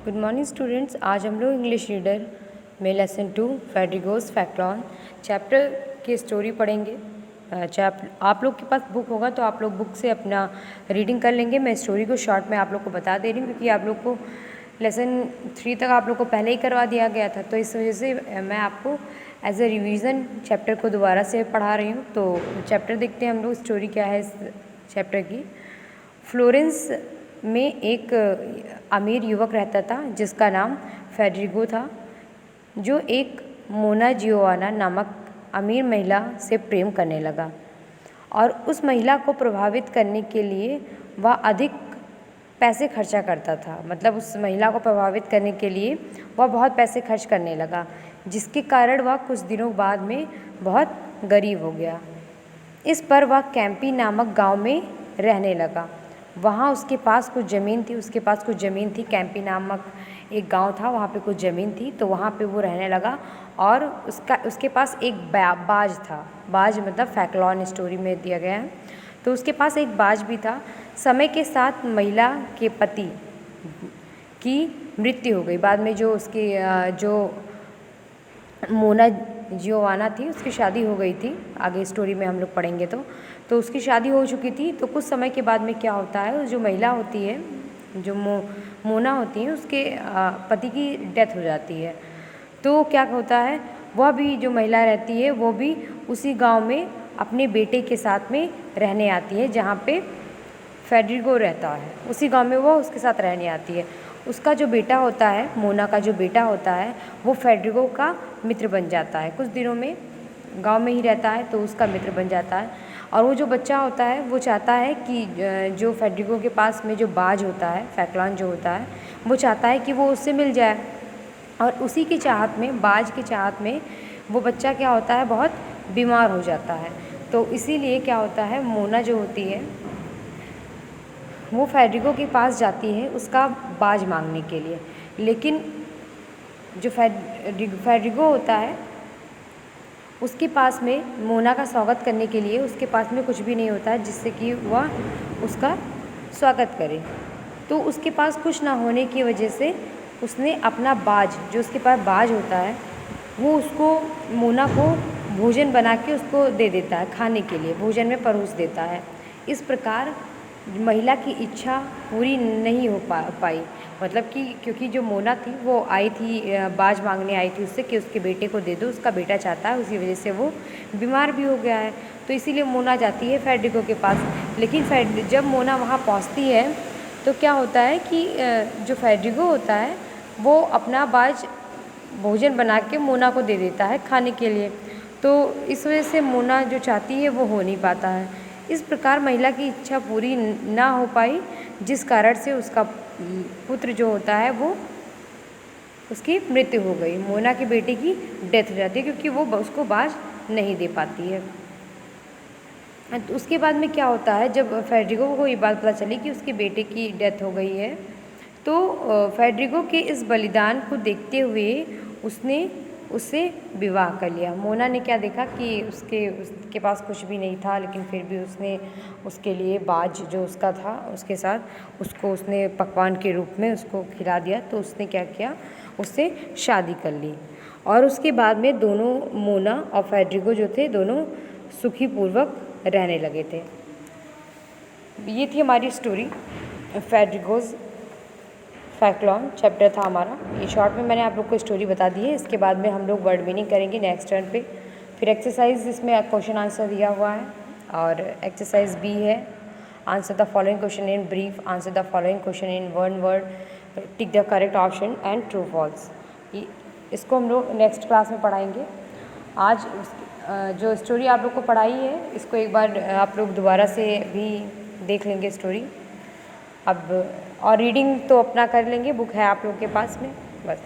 Good morning students. आज हम लोग इंग्लिश रीडर में लेसन 2 फेड्रिगोस फैक्लॉन चैप्टर की स्टोरी पढ़ेंगे। आप लोग के पास बुक होगा तो आप लोग बुक से अपना रीडिंग कर लेंगे। मैं स्टोरी को शॉर्ट में आप लोग को बता दे रही हूँ क्योंकि आप लोग को लेसन 3 तक आप लोग को पहले ही करवा दिया गया था, तो इस वजह से मैं आपको एज ए रिवीजन चैप्टर को दोबारा से पढ़ा रही हूँ। तो चैप्टर देखते हैं हम लोग, स्टोरी क्या है इस चैप्टर की। फ्लोरेंस में एक अमीर युवक रहता था जिसका नाम फेडरिगो था, जो एक मोना जियोवाना नामक अमीर महिला से प्रेम करने लगा और उस महिला को प्रभावित करने के लिए वह अधिक पैसे खर्चा करता था। मतलब उस महिला को प्रभावित करने के लिए वह बहुत पैसे खर्च करने लगा, जिसके कारण वह कुछ दिनों बाद में बहुत गरीब हो गया। इस पर वह कैंपी नामक गांव में रहने लगा। वहाँ उसके पास कुछ ज़मीन थी। कैंपी नामक एक गांव था, वहाँ पे कुछ ज़मीन थी, तो वहाँ पे वो रहने लगा। और उसके पास एक बाज था। बाज मतलब फैक्लॉन स्टोरी में दिया गया है, तो उसके पास एक बाज भी था। समय के साथ महिला के पति की मृत्यु हो गई। बाद में जो उसकी जो मोना जियोवाना थी उसकी शादी हो गई थी। आगे स्टोरी में हम लोग पढ़ेंगे तो उसकी शादी हो चुकी थी। तो कुछ समय के बाद में क्या होता है, जो महिला होती है, जो मोना होती है, उसके पति की डेथ हो जाती है। तो क्या होता है, वह भी जो महिला रहती है वो भी उसी गांव में अपने बेटे के साथ में रहने आती है जहाँ पे फेडरिगो रहता है। उसी गांव में वो उसके साथ रहने आती है। उसका जो बेटा होता है, मोना का जो बेटा होता है, वो फेडरिगो का मित्र बन जाता है। कुछ दिनों में गांव में ही रहता है तो उसका मित्र बन जाता है। और वो जो बच्चा होता है वो चाहता है कि जो फेडरिगो के पास में जो बाज होता है, फैक्लॉन जो होता है, वो चाहता है कि वो उससे मिल जाए। और उसी की चाहत में, बाज की चाहत में, वो बच्चा क्या होता है, बहुत बीमार हो जाता है। तो इसीलिए क्या होता है, मोना जो होती है वो फेडरिगो के पास जाती है उसका बाज मांगने के लिए। लेकिन जो फेडरिगो होता है उसके पास में मोना का स्वागत करने के लिए उसके पास में कुछ भी नहीं होता है जिससे कि वह उसका स्वागत करे। तो उसके पास कुछ ना होने की वजह से उसने अपना बाज, जो उसके पास बाज होता है, वो उसको, मोना को भोजन बना के उसको दे देता है, खाने के लिए भोजन में परोस देता है। इस प्रकार महिला की इच्छा पूरी नहीं हो पाई। मतलब कि क्योंकि जो मोना थी वो आई थी, बाज मांगने आई थी उससे कि उसके बेटे को दे दो, उसका बेटा चाहता है, उसी वजह से वो बीमार भी हो गया है। तो इसीलिए मोना जाती है फेडरिगो के पास। लेकिन जब मोना वहाँ पहुँचती है तो क्या होता है कि जो फेडरिगो होता है वो अपना बाज भोजन बना के मोना को दे देता है खाने के लिए। तो इस वजह से मोना जो चाहती है वो हो नहीं पाता है। इस प्रकार महिला की इच्छा पूरी ना हो पाई, जिस कारण से उसका पुत्र जो होता है वो, उसकी मृत्यु हो गई। मोना के बेटे की डेथ हो जाती है क्योंकि वो उसको बाज नहीं दे पाती है। तो उसके बाद में क्या होता है, जब फेडरिगो को ये बात पता चली कि उसके बेटे की डेथ हो गई है, तो फेडरिगो के इस बलिदान को देखते हुए उसने उससे विवाह कर लिया। मोना ने क्या देखा कि उसके पास कुछ भी नहीं था, लेकिन फिर भी उसने उसके लिए बाज जो उसका था उसके साथ उसको उसने पकवान के रूप में उसको खिला दिया। तो उसने क्या किया, उससे शादी कर ली। और उसके बाद में दोनों, मोना और फेडरिगो जो थे, दोनों सुखीपूर्वक रहने लगे थे। ये थी हमारी स्टोरी, फेडरिगोस फैक्लॉन चैप्टर था हमारा। ये शॉर्ट में मैंने आप लोग को स्टोरी बता दी है। इसके बाद में हम लोग वर्ड मीनिंग करेंगे नेक्स्ट टर्न पे। फिर एक्सरसाइज, इसमें क्वेश्चन आंसर दिया हुआ है और एक्सरसाइज बी है, answer the following question in brief, answer the following question in one word, tick the correct option and true false. इसको हम लोग नेक्स्ट क्लास में पढ़ाएंगे। आज जो स्टोरी आप लोग को पढ़ाई है इसको एक बार आप लोग दोबारा से भी देख लेंगे स्टोरी। अब और रीडिंग तो अपना कर लेंगे, बुक है आप लोग के पास में, बस।